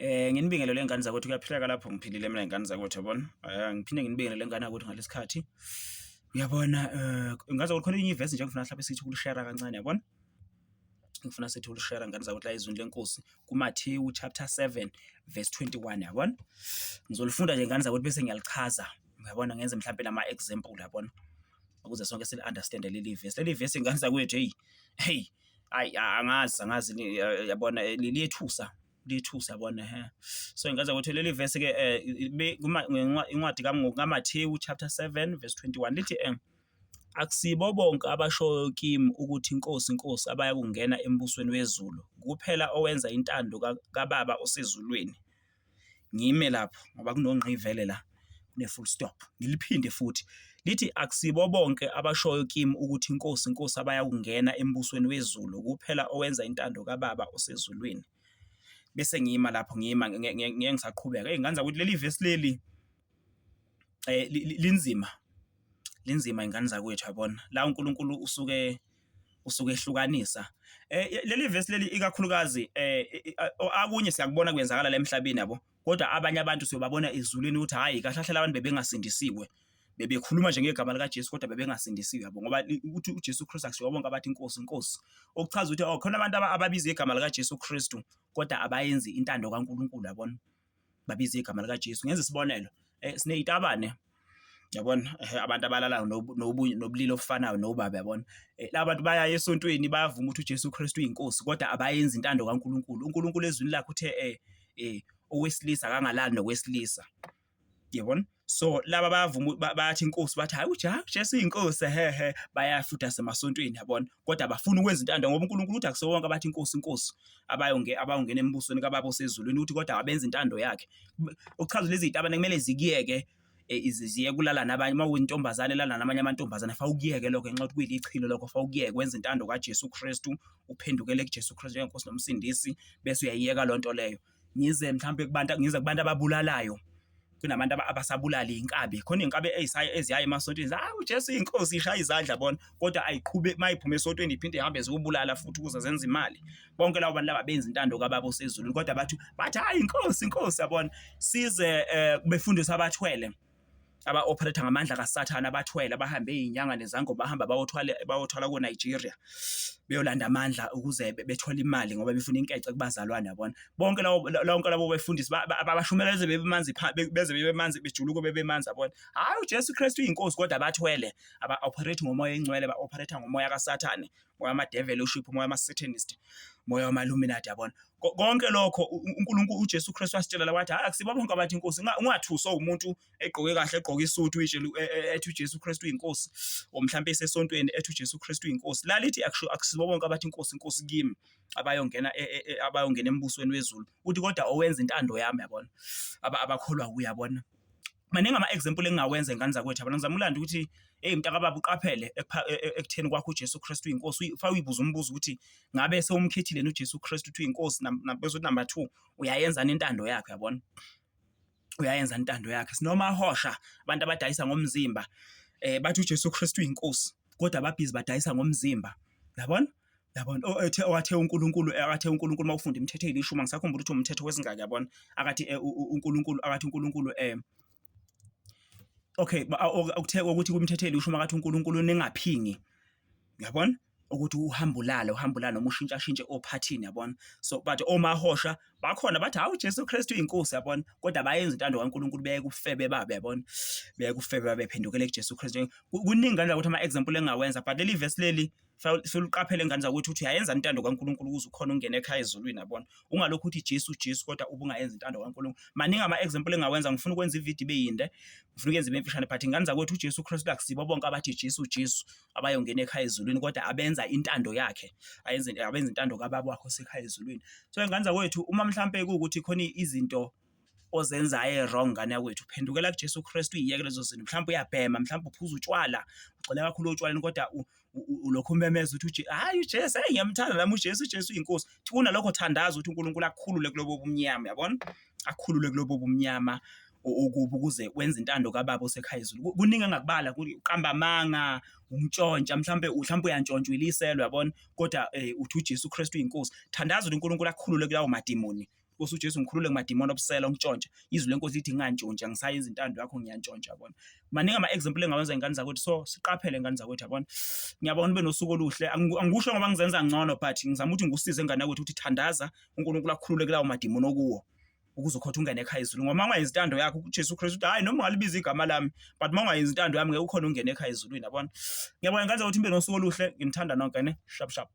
Nginibingelele ngane zakwethu kuyaphileka lapho ngiphilile mina ngane zakwethu yabona. Ngiphinde nginibingelele ngane yakwethu ngalesikhathi. Uyabona ngaze khona enye ivesi nje ngifuna mhlawumbe sithi ukulishare kancane yabona. Ngifuna sithi ulishare ngane zakwethu la izwi lenkosi kuMathewu chapter 7 verse 21 yabona. Ngizolifunda nje ngane zakwethu bese ngiyalichaza. Uyabona ngenze mhlawumbe nama example yabona. Ukuze sonke sili understand leli verse. Leli verse ngane zakwethu hey angazi yabona liyethusa yabona so ingaza ukuthi leli verse ke incwadi kaMathewu chapter 7 verse 21 lithi akusibo bonke abashoyo kimi ukuthi inkosi abaya kungena embusweni wezulu kuphela owenza intando kaBaba osezulwini. Ngime lapho ngoba kunongqivele la kune full stop. Ngiliphinde futhi lithi akusibo bonke abashoyo kimi ukuthi inkosi abaya kungena embusweni wezulu kuphela owenza intando kaBaba osezulwini. Bese ngiyima lapho ngiyima ngisaqhubeka enganza ukuthi leli verse leli linzima ingane zakwethu yabona la uNkulunkulu usuke ehlukanisa leli verse leli ikakhulukazi akunye siyakubona kwenzakala la emhlabeni yabo kodwa abanye abantu siyobabona ezulwini ukuthi hayi kahle kahle labantu bebengasindisiwe bebekhuluma nje ngegama lika Jesu kodwa bebengasindisiwe yabo ngoba uthi uJesu Kristu akushiwo bonke abathi inkosi okuchaza ukuthi khona abantu ababiza igama lika Jesu Kristu kodwa abayenzi intando kaNkulunkulu yabona babiza igama lika Jesu. Ngenza isibonelo sineyitabane yabona abantu abalala nobulili ofanayo nobaba yabona la bantu baya esontweni bayavuma ukuthi uJesu Kristu uyinkosi kodwa abayenzi intando kaNkulunkulu. uNkulunkulu ezwini lakhe uthe owesilisa akangalali nokwesilisa yabona. So laba bayavuma bayathi inkosi bathi hayi uJesu uyinkosi bayafuda semasontweni yabona kodwa abafuni ukwenza intando ngoba uNkulunkulu uthi akusibo bonke abathi inkosi abayongena embusweni kaBaba osezulwini uthi kodwa abenza intando yakhe. Ukuchaza lezi zitabane kumele zikiyeke iziziye kulala nabanye mawuyintombazane lana namanye amantombazane fa ukuyeke lokho ngenxa ukuthi kuyilichilo lokho fa ukuyeke kwenza intando kaJesu Kristu uphendukele kuJesu Kristu njengenkosi nomsindisi bese uyayiyeka lonto leyo. Ngize mhlambe kubantu ababulalayo kunabantu abasabulala inkabi khona inkabi eziyayo emasontweni uJesu uyinkosi ishaya izandla bona kodwa ayiqhube mayiphume esontweni iphinde ihambe zikubulala futhi ukuze zenze imali. Bonke labo bantu laba benza intando kaBaba osezulwini kodwa bathi hayi inkosi yabona. Size befundisa abathwele aba-operate ngamandla kaSathane abathwele bahambe izinyanga nezango bahamba bayothwala ko Nigeria beyolanda amandla ukuze bethole imali ngoba befuna inkece kubazalwane yabona. Bonke labo befundisi abashumeleze bebemanzi bejuluko bebemanzi yabona. Hayi uJesu Kristu uyinkosi kodwa abathwele aba-operate ngomoya engcwele ba-operate ngomoya kaSathane, moya ama-devilship, moya ama-satanist, moya wama-illuminati yabona. Konke lokho uNkulunkulu uJesu Kristu wasitshela wathi hayi akusibo bonke abathi inkosi. Ungathusa umuntu egqoke kahle egqoke isuthi uyitshela ethi uJesu Kristu uyinkosi o mhlambe esesontweni ethi uJesu Kristu uyinkosi. La lithi akusibo bonke abathi inkosi kimi abayongena embusweni wezulu uthi kodwa owenza intando yami yabona abakholwa uyabona. Maningi ama-example engingawenza ingane zakwethu yabona. Ngizamulanda ukuthi mntaka baba uqaphele ekutheni kwakho uJesu Kristu uyinkosi fa uyibuza umbuzo ukuthi ngabe sewumkhethile uJesu Kristu uthi uyinkosi bese number 2 uyayenza intando yakhe yabona. Uyayenza intando yakhe. Sinoma hosha abantu abadayisa ngomzimba bathi uJesu Kristu uyinkosi kodwa ababhizi badayisa ngomzimba yabona. Wathe uNkulunkulu mawufunda imithetho eyilishumi ngisakhumbula ukuthi umthetho wesingaki yabona akathi uNkulunkulu ukuthe ukuthi kumithetho elishumi akathi uNkulunkulu ningaphingi yabona ukuthi uhambulala noma ushintsha ophathini yabona. So but omahosha bakhona bathi hawu uJesu Kristu uyinkosi yabona kodwa bayenza intando kaNkulunkulu beyekufebe babe yabona beyekufebe babephendukele kuJesu Kristu. Kuningi ngane ukuthi ama-example engawenza but leli verse leli uqaphele ngane zakwethu ukuthi uyayenza intando kaNkulunkulu ukuze ukhona ungena ekhaya ezulwini yabona. Ungalokhu uthi Jesu kodwa ubungayenza intando kaNkulunkulu. Maningi ama-example engawenza ngifuna ukwenza ivideo ibeyinde ngifuna ukwenza imfishane but ngane zakwethu uJesu Kristu akusibo bonke abathi Jesu abayongena ekhaya ezulwini kodwa abenza intando yakhe abenza intando kaBaba wakho osekhaya ezulwini. So ngane zakwethu uma mhlambe ukuthi khona izinto ozenzayo wrong ngane yakwethu phendukela kuJesu Kristu uyiyeke lezo zinto. Mhlawumbe uyabhema, mhlawumbe uphuza utshwala, ugcina kakhulu utshwaleni kodwa ulokhu umemeza ukuthi hayi uJesu ngiyamthanda nami uJesu uyinkosi. Thuna lokho thandaza ukuthi uNkulunkulu akukhulule kulobo bumnyama yabona. Akukhulule kulobo bumnyama ukuze wenza intando kaBaba osekhaya ezulu. Kuningi engakubala uqamba amanga, umtshontsha, mhlambe uyantshontsha uliselwa yabona kodwa uthi uJesu Kristu uyinkosi. Thandaza ukuthi uNkulunkulu akukhulule kulawo madimoni Nkosi uJesu ngikhulule kumadimoni obusela ongitshontsha. Izwi lenkosi lithi ngantshontsha ngisayenza intando yakho ngiyantshontsha yabona. Maningi ama-example engawenza ingane zakwethu, so siqaphele ingane zakwethu yabona. Ngiyabona ube nosuku oluhle, angikusho ngoba ngizenza ngcono, but ngizama ukuthi ngikusize ingane yakwethu ukuthi thandaza, uNkulunkulu akukhulule kulawo madimoni okuwo, ukuze khotha ungene ekhaya ezulu. Ngoba uma ungayenzi intando yakho uJesu Kristu uthi hayi noma ungalibiza igama lami, but uma ungayenzi intando yami ngeke ukhona ungene ekhaya ezulwini yabona. Ngiyabona ingane zakwethu ibe nosuku oluhle, nginithanda nonke ne, shap shap.